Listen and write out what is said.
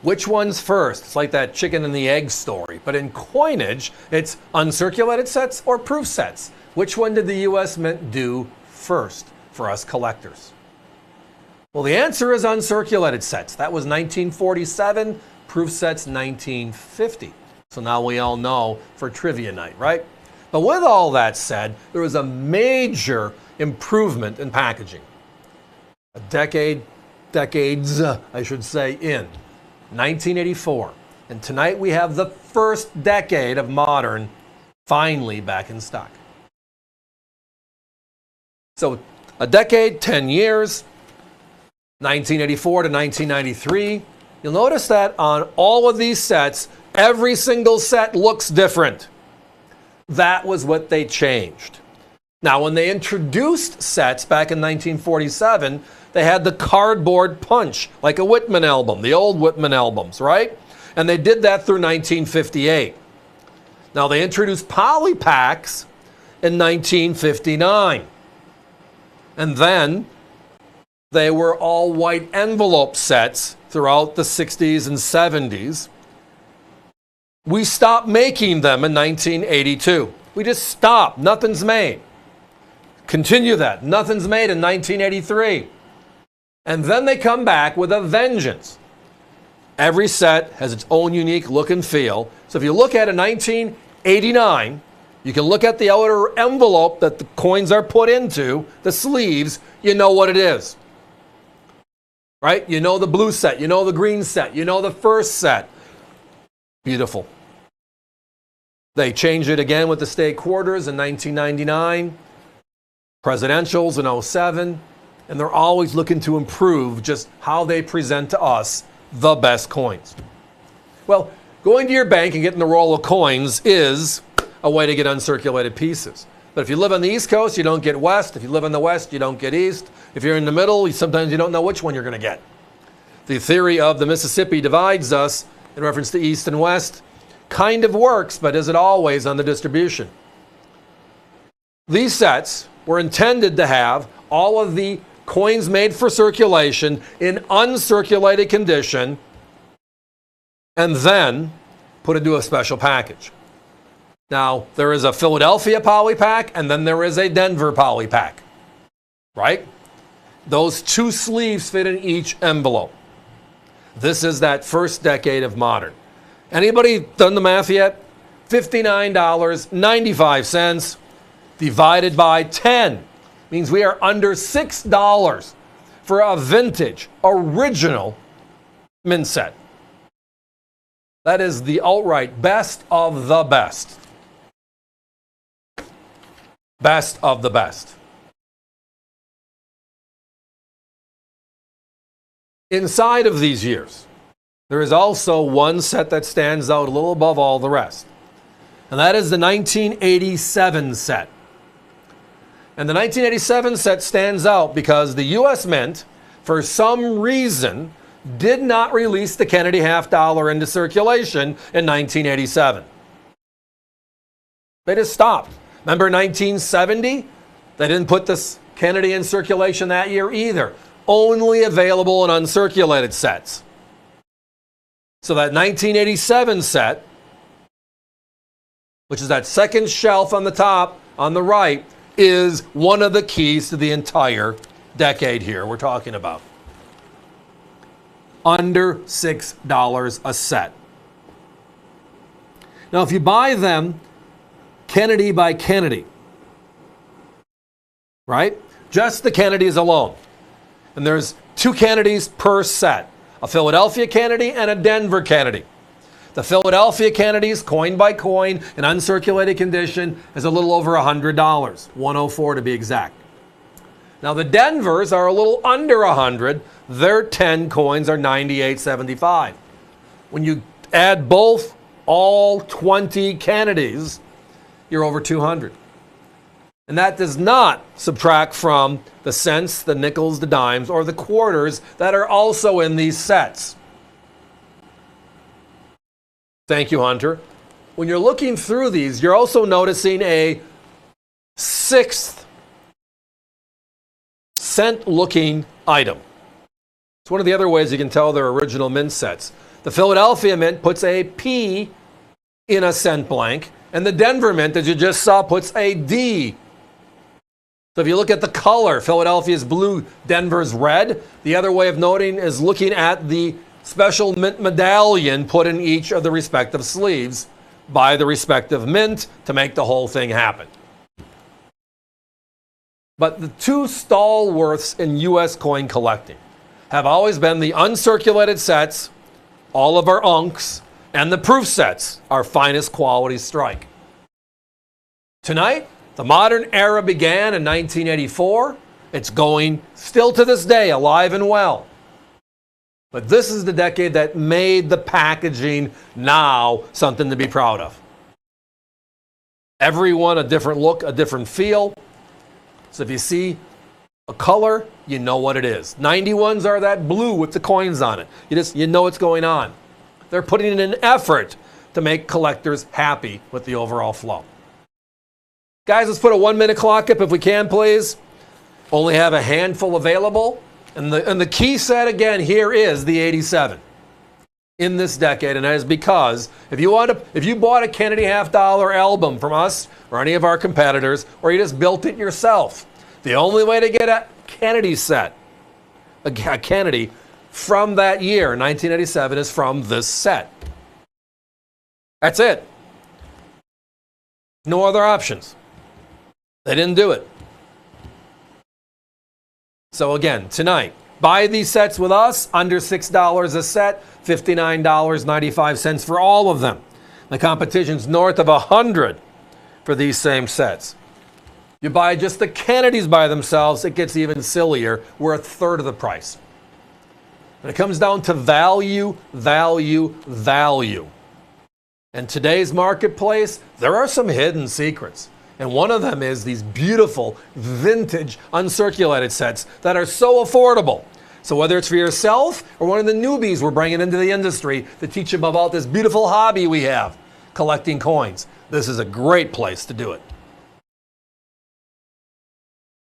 Which one's first? It's like that chicken and the egg story. But in coinage, it's uncirculated sets or proof sets. Which one did the U.S. Mint do first for us collectors? Well, the answer is uncirculated sets. That was 1947, proof sets 1950. So now we all know for trivia night, right? But with all that said, there was a major improvement in packaging. Decades, I should say, in 1984. And tonight we have the first decade of modern finally back in stock. So a decade, 10 years, 1984 to 1993. You'll notice that on all of these sets, every single set looks different. That was what they changed. Now, when they introduced sets back in 1947, they had the cardboard punch, like a Whitman album, the old Whitman albums, right? And they did that through 1958. Now, they introduced poly packs in 1959. And then they were all white envelope sets throughout the 60s and 70s. We stopped making them in 1982. We just stopped. Nothing's made. Continue that. Nothing's made in 1983. And then they come back with a vengeance. Every set has its own unique look and feel. So if you look at a 1989, you can look at the outer envelope that the coins are put into, the sleeves, you know what it is. Right? You know the blue set, you know the green set, you know the first set. Beautiful. They changed it again with the state quarters in 1999, presidentials in 07, and they're always looking to improve just how they present to us the best coins. Well, going to your bank and getting the roll of coins is a way to get uncirculated pieces. But if you live on the East Coast, you don't get West. If you live on the West, you don't get East. If you're in the middle, sometimes you don't know which one you're going to get. The theory of the Mississippi divides us in reference to East and West kind of works, but is it always on the distribution? These sets were intended to have all of the coins made for circulation in uncirculated condition and then put into a special package. Now, there is a Philadelphia poly pack and then there is a Denver poly pack, right? Those two sleeves fit in each envelope. This is that first decade of modern. Anybody done the math yet? $59.95 divided by 10 means we are under $6 for a vintage, original mint set. That is the outright best of the best. Best of the best. Inside of these years, there is also one set that stands out a little above all the rest. And that is the 1987 set. And the 1987 set stands out because the U.S. Mint, for some reason, did not release the Kennedy half dollar into circulation in 1987. They just stopped. Remember 1970? They didn't put this Kennedy in circulation that year either. Only available in uncirculated sets. So that 1987 set, which is that second shelf on the top, on the right, is one of the keys to the entire decade here we're talking about. Under $6 a set. Now, if you buy them Kennedy by Kennedy, right? Just the Kennedys alone. And there's 2 Kennedys per set. A Philadelphia Kennedy and a Denver Kennedy. The Philadelphia Kennedys, coin by coin, in uncirculated condition, is a little over $100. $104 to be exact. Now the Denvers are a little under $100. Their 10 coins are $98.75. When you add both, all 20 Kennedys, you're over $200. And that does not subtract from the cents, the nickels, the dimes, or the quarters that are also in these sets. Thank you, Hunter. When you're looking through these, you're also noticing a 6th cent-looking item. It's one of the other ways you can tell they're original mint sets. The Philadelphia Mint puts a P in a cent blank, and the Denver Mint, as you just saw, puts a D. So if you look at the color, Philadelphia's blue, Denver's red. The other way of noting is looking at the special mint medallion put in each of the respective sleeves by the respective mint to make the whole thing happen. But the two stalwarts in U.S. coin collecting have always been the uncirculated sets, all of our unks, and the proof sets, our finest quality strike. Tonight, the modern era began in 1984. It's going still to this day, alive and well. But this is the decade that made the packaging now something to be proud of. Everyone a different look, a different feel. So if you see a color, you know what it is. 91s are that blue with the coins on it. You know what's going on. They're putting in an effort to make collectors happy with the overall flow. Guys, let's put a 1 minute clock up if we can, please. Only have a handful available. And the key set again here is the 87 in this decade. And that is because if you bought a Kennedy $50 album from us or any of our competitors, or you just built it yourself, the only way to get a Kennedy set, a Kennedy from that year, 1987, is from this set. That's it. No other options. They didn't do it. So again, tonight, buy these sets with us, under $6 a set, $59.95 for all of them. The competition's north of $100 for these same sets. You buy just the Kennedys by themselves, it gets even sillier. We're a third of the price. And it comes down to value, value, value. In today's marketplace, there are some hidden secrets. And one of them is these beautiful, vintage, uncirculated sets that are so affordable. So whether it's for yourself or one of the newbies we're bringing into the industry to teach them about this beautiful hobby we have, collecting coins, this is a great place to do it.